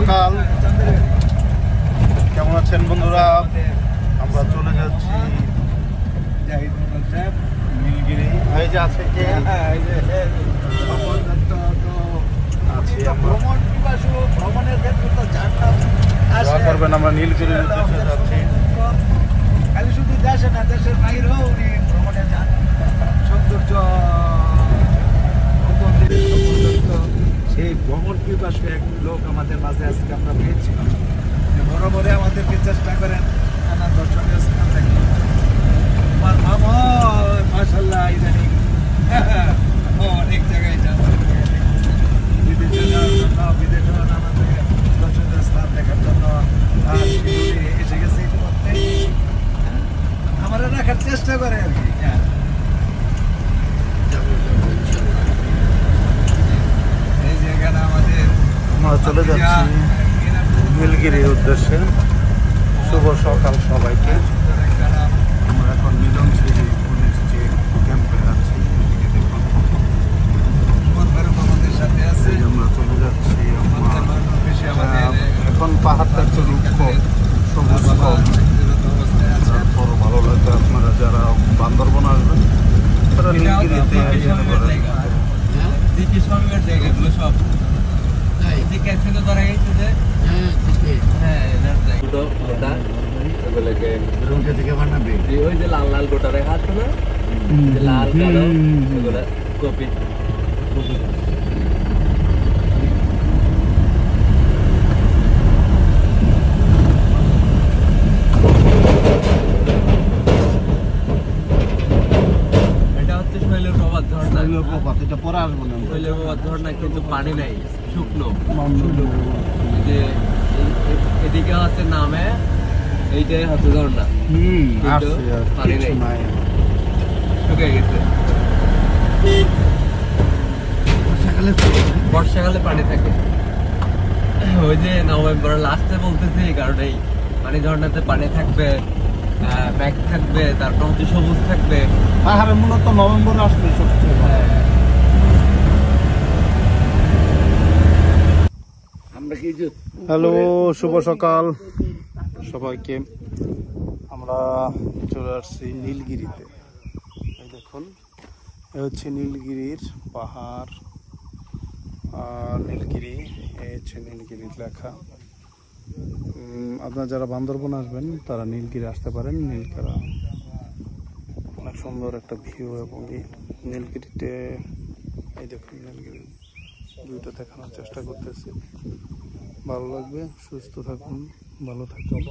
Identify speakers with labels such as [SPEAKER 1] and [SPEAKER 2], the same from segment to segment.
[SPEAKER 1] সকাল, কেমন আছেন বন্ধুরা? আমরা চলে যাচ্ছি নীলগিরি। এই যে আছে কে
[SPEAKER 2] ভ্রমণের ক্ষেত্রে তো
[SPEAKER 1] করবেন, আমরা নীলগিরির উদ্দেশ্যে যাচ্ছি।
[SPEAKER 2] খালি শুধু দেশে না, দেশের বাইরেও উনি ভ্রমণে যান। সৌন্দর্য সেই ভ্রমণ পিপাসু এক লোক আমাদের মাঝে আজকে আমরা পেয়েছিলাম। বরাবরে আমাদেরকে চেষ্টা করেন নানা দর্শনীয় স্থান থেকে। আমার মামা মাশাআল্লাহ ইদানিং অনেক জায়গায় যান, বিদেশে যাওয়ার জন্য, বিদেশে নানা জায়গায় দর্শনীয় স্থান দেখার জন্য এসে গেছে। ইতিমধ্যে আমরা রাখার চেষ্টা করে আর কি। এই জায়গাটা আমাদের,
[SPEAKER 1] আমরা চলে যাচ্ছি নীলগিরির উদ্দেশ্যে। শুভ সকাল সবাইকে। আমরা এখন মিলনশ্রী পুলিশ যে ক্যাম্পে আছি,
[SPEAKER 2] আমাদের সাথে আছে।
[SPEAKER 1] আমরা চলে যাচ্ছি। এখন পাহাড়টা একটু রুক্ষ, সবুজ কম, বড় ভালো লাগবে। আপনারা যারা বান্দরবন আসবেন তারা নীলগিরিতে
[SPEAKER 2] জায়গাগুলো সব ক্যাসিনো ধরা গেছে যে ওই যে লাল লাল গোটা রেখা আছে না, লাল কালো এগুলো কপি। ঝর্ণা, কিন্তু পানি নাই, শুকনো। যে এদিকে হচ্ছে নামে, এইটাই হচ্ছে ঝর্ণা, পানি নেই, শুকিয়ে গেছে। বর্ষাকালে পানি থাকে। ওই যে নভেম্বরের লাস্টে বলতেছি, এই কারণেই মানে ঝর্ণাতে পানি থাকবে, ব্যাগ থাকবে, তারপর হচ্ছে সবুজ থাকবে।
[SPEAKER 1] পাহাড়ে মূলত নভেম্বরে আসলে সবচেয়ে হ্যালো, শুভ সকাল সবাইকে। আমরা চলে আসছি নীলগিরিতে। এই দেখুন, এ হচ্ছে নীলগিরির পাহাড় আর নীলগিরি, এ হচ্ছে নীলগিরির লেখা। আপনারা যারা বান্দরবন আসবেন তারা নীলগিরি আসতে পারেন। নীলগিরা অনেক সুন্দর একটা ভিউ, এবং এই নীলগিরিতে এই দেখুন নীলগিরি ভিউটা দেখানোর চেষ্টা করতেছি। ভালো লাগবে। সুস্থ থাকুন, ভালো থাকুন।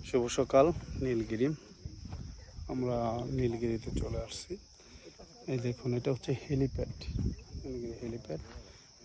[SPEAKER 1] শুভ সকাল নীলগিরি। আমরা নীলগিরিতে চলে আসছি। এই দেখুন, এটা হচ্ছে হেলিপ্যাড, নীলগিরি হেলিপ্যাড।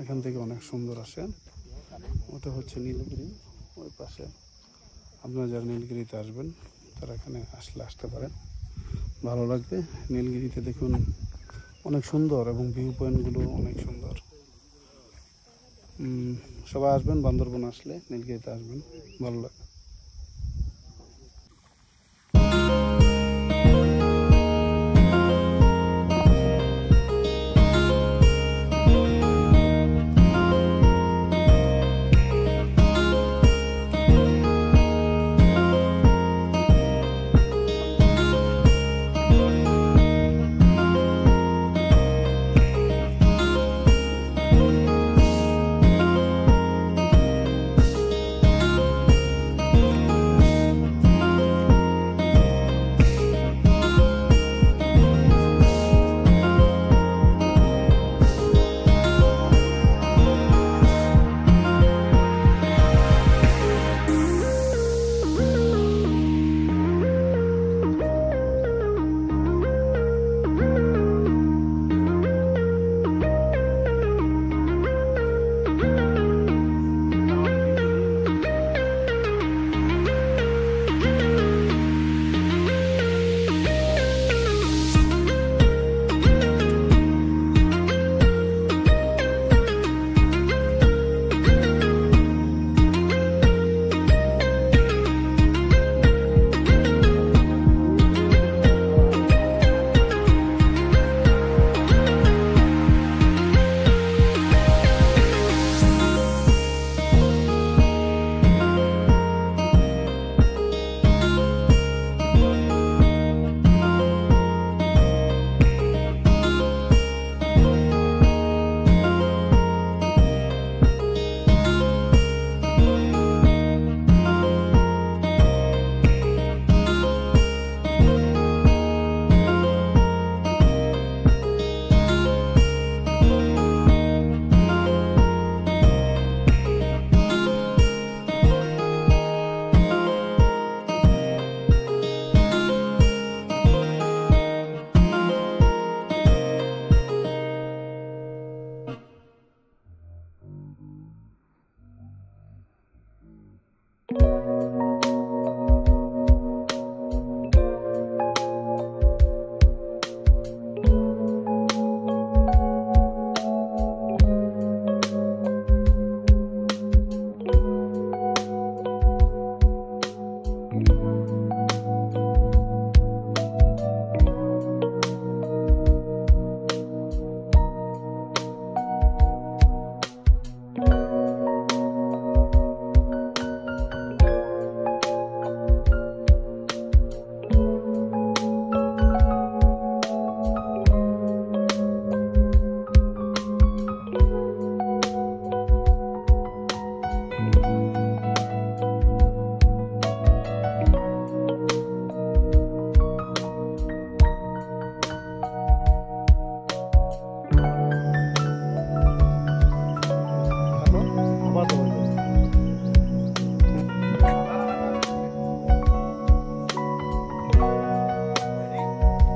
[SPEAKER 1] এখান থেকে অনেক সুন্দর আসে। ওটা হচ্ছে নীলগিরি। ওই পাশে। আপনারা যারা নীলগিরিতে আসবেন তারা এখানে আসতে পারেন, ভালো লাগবে। নীলগিরিতে দেখুন অনেক সুন্দর এবং ভিউ পয়েন্টগুলো অনেক সুন্দর। সবাই আসবেন, বান্দরবন আসলে নীলগিরিতে আসবেন, ভালো লাগবে।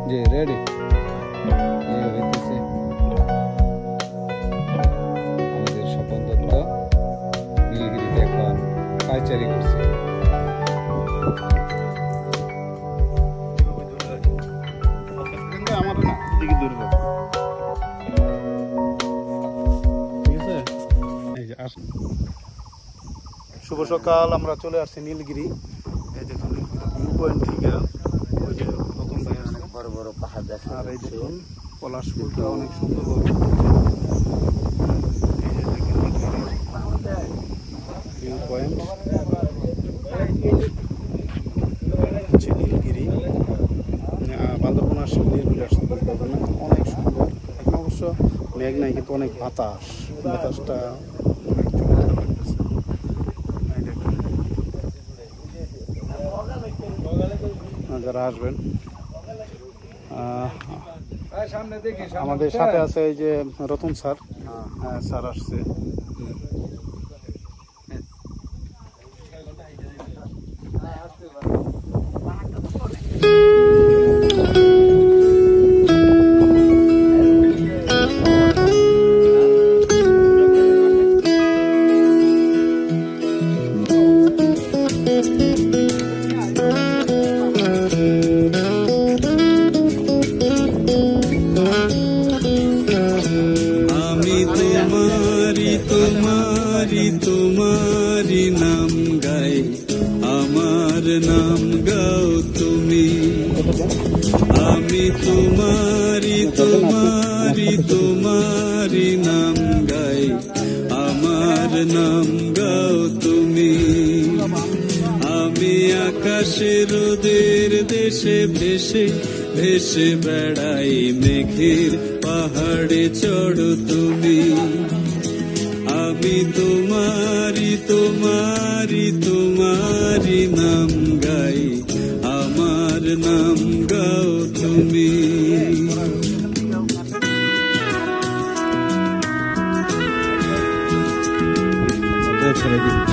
[SPEAKER 2] জি রেডি হইতেছে আমাদের স্বপন দত্ত নীলগিরিতে এখন পাইচারি করছে।
[SPEAKER 1] আমার না দিকে দূরে রাখো, ঠিক আছে? এই যে আসুন। শুভ সকাল, আমরা চলে আসছি নীলগিরি। এই দেখুন ভিউ পয়েন্ট থেকে ওই যে রতন ভাই আসছে,
[SPEAKER 2] বড় বড় পাহাড় দেখা
[SPEAKER 1] আর এই দেখুন পলাশ ফুলটা অনেক সুন্দর ভিউ পয়েন্ট হচ্ছে নীলগিরি। বান্দরবন আসলে নীলগিরি আসতে পারবেন না, অনেক সুন্দর। এখন অবশ্য মেঘ নাই, কিন্তু অনেক বাতাসটা অনেক চমৎকার লাগতেছে। এই দেখুন, যারা আসবেন আমাদের সাথে আছে এই যে রতন স্যার, স্যার আসছে।
[SPEAKER 3] তোমারি তোমারি নাম গাই, আমার নাম গাও তুমি। আমি তোমারি তোমারি তোমারি নাম গাই, আমার নাম গাও তুমি। আমি আকাশে রোদের দেশে ভেসে ভেসে বেড়াই, মেঘের পাহাড়ে চড়ো তুমি। আমি তোমারি তোমারি তোমারি নাম গাই, আমার নাম গাও তুমি।
[SPEAKER 2] ছেড়ে দিই।